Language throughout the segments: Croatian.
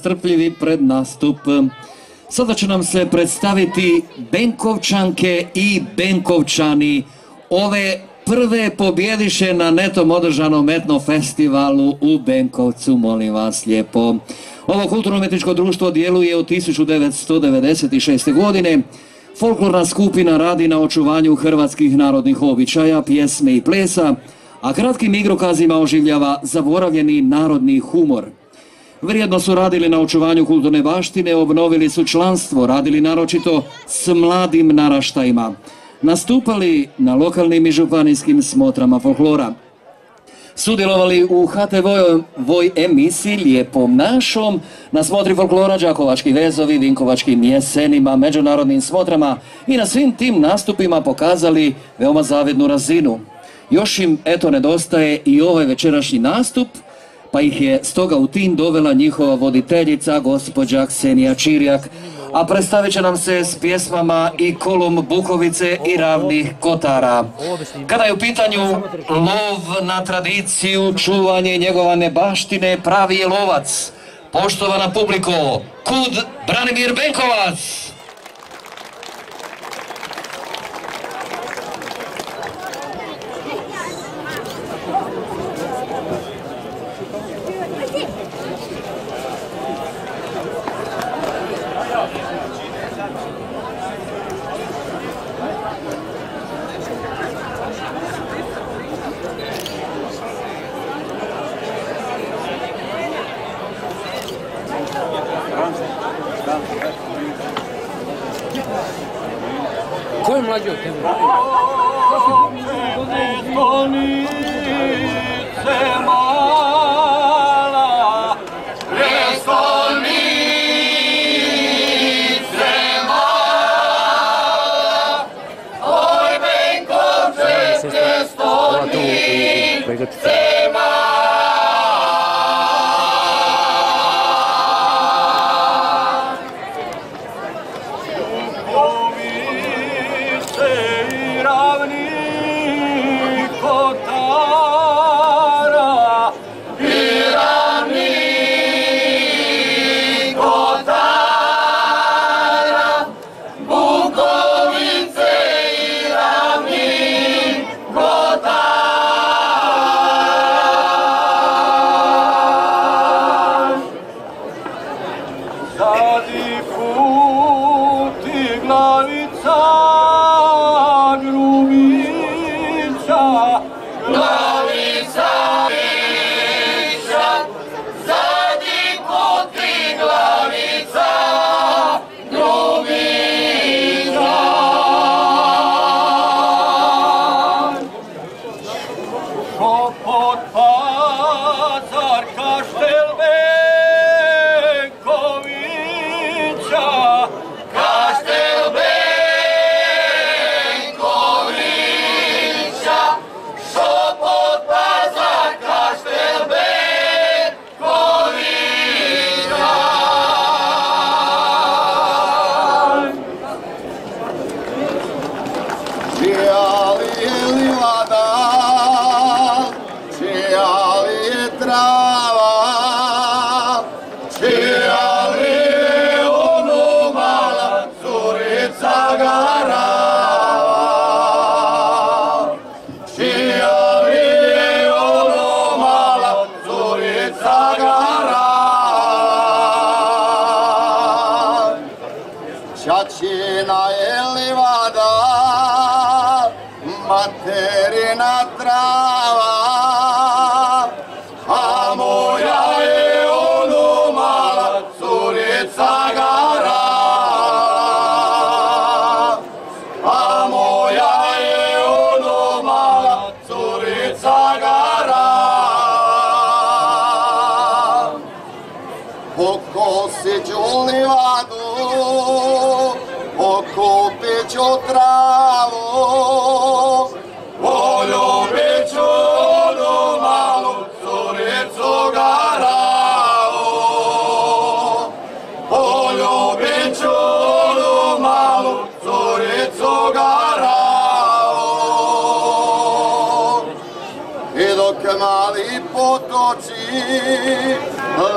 strpljivi pred nastup. Sada će nam se predstaviti Benkovčanke i Benkovčani, ove prve pobjediše na netom održanom etno festivalu u Benkovcu, molim vas lijepo. Ovo kulturno-umjetničko društvo djeluje od 1996. godine. Folklorna skupina radi na očuvanju hrvatskih narodnih običaja, pjesme i plesa, a kratkim igrokazima oživljava zaboravljeni narodni humor. Vrijedno su radili na očuvanju kulturne baštine, obnovili su članstvo, radili naročito s mladim naraštajima. Nastupali na lokalnim i županijskim smotrama folklora. Sudjelovali u HTV-ovoj emisiji Lijepom našom, na smotri folklora Đakovački vezovi, Vinkovačkim jesenima, međunarodnim smotrama i na svim tim nastupima pokazali veoma zavidnu razinu. Još im eto nedostaje i ovaj večerašnji nastup, pa ih je stoga u tim dovela njihova voditeljica, gospođa Ksenija Čirjak, a predstavit će nam se s pjesmama i Kolom Bukovice i Ravnih Kotara. Kada je u pitanju lov na tradiciju, čuvanje njegovane baštine, pravi je lovac. Poštovana publiko, kud Branimir Benkovac! Ko je mlađi od tebe? Čačina je livada, materina trava, a moja je ono mala curica gara. A moja je ono mala curica gara. Pokosit ću livadu, okupit ću travu, poljubit ću onu malu curicu garavu. Poljubit ću onu malu curicu garavu. I dok mali potoci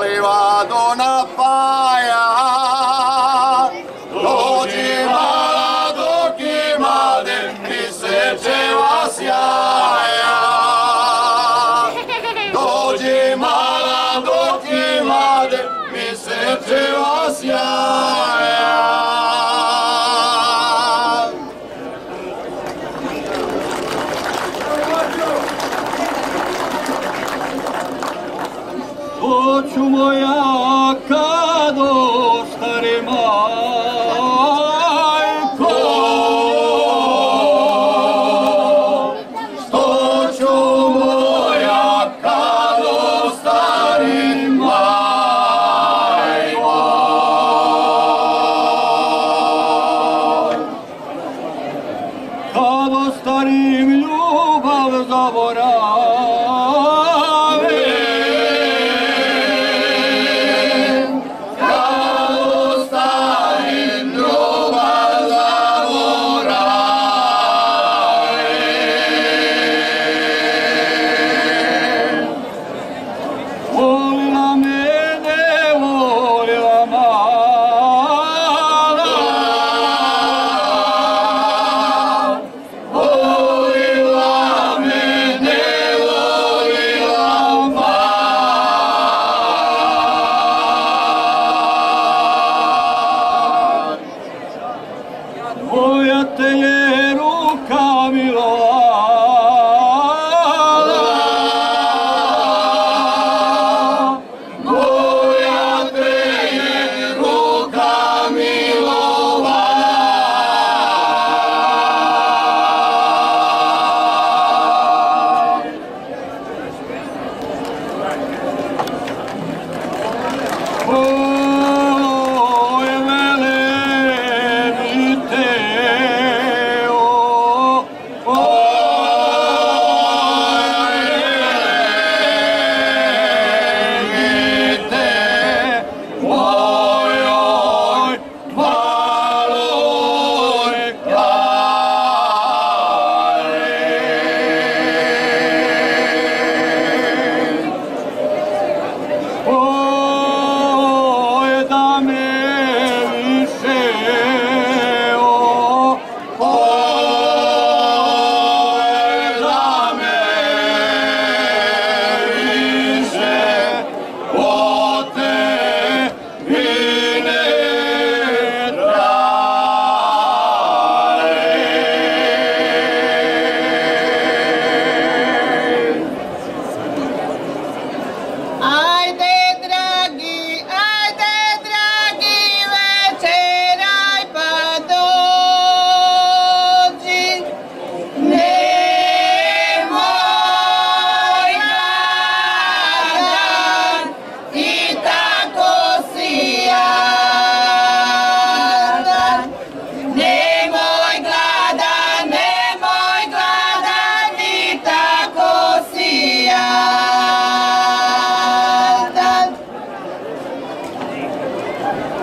livadu napali,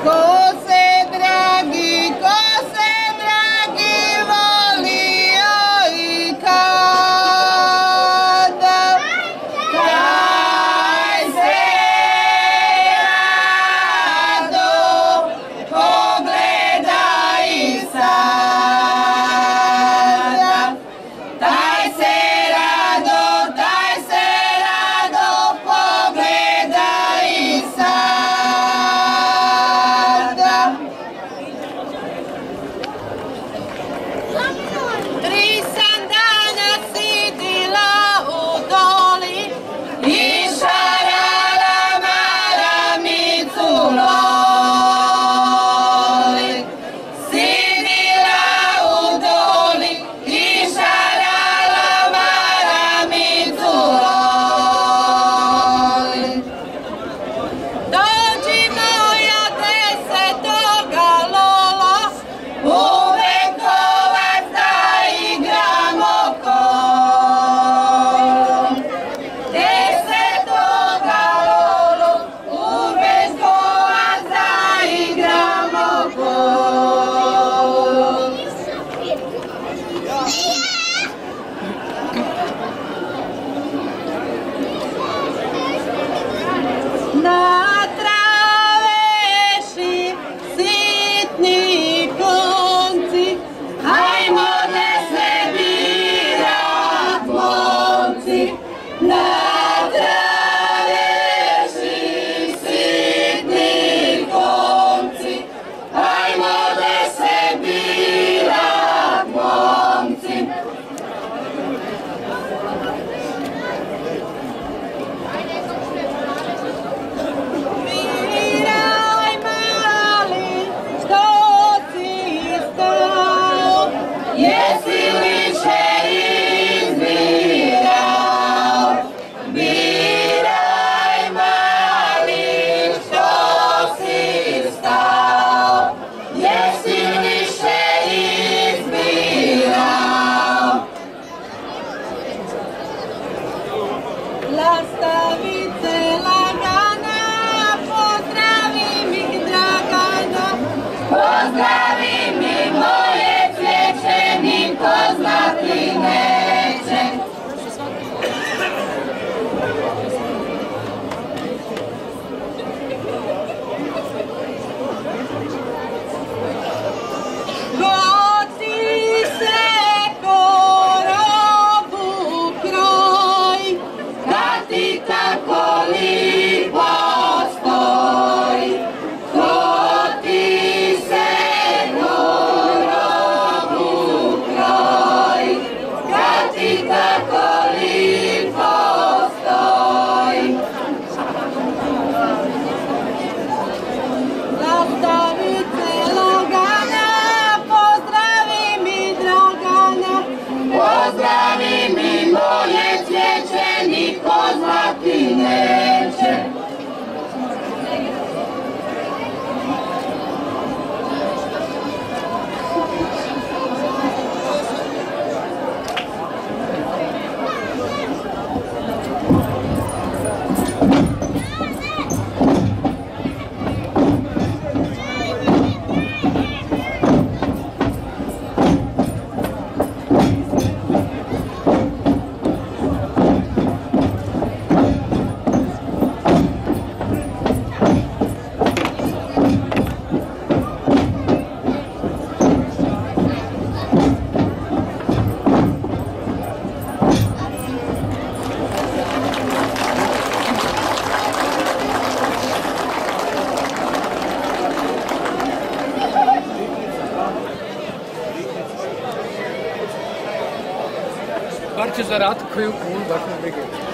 Ko se dragi volio i kada, taj se rado pogleda i sada. Taj se rado pogleda i sada. 3 sam dana sidila u doli i šarala maramicu loli. Sidila u doli i šarala maramicu loli. Dođi moja 10. lolo, uvek kovac da igramo kolo. 10. lolo, uvek kovac da igramo kolo. Na traveši sitni konci, hajmo da se birat momci. Na traveši sitni konci, hajmo da se birat momci. Biraj mali, što si stao, jesi više izbirao? Biraj mali, što si stao, jesi više izbirao? Lastavice lagana, pozdravi mi Dragana. Pozdravi mi moje cvijeće, niko znati neće. God ti se korobu kroj, kad ti tako lipo stoji. God ti se korobu kroj, kad ti tako lipo stoji. Lastavice lagana, pozdravi mi Dragana. Pozdravi mi moje cvijeće, niko znati neće. Parče za rat koji u kulu, dakle brige.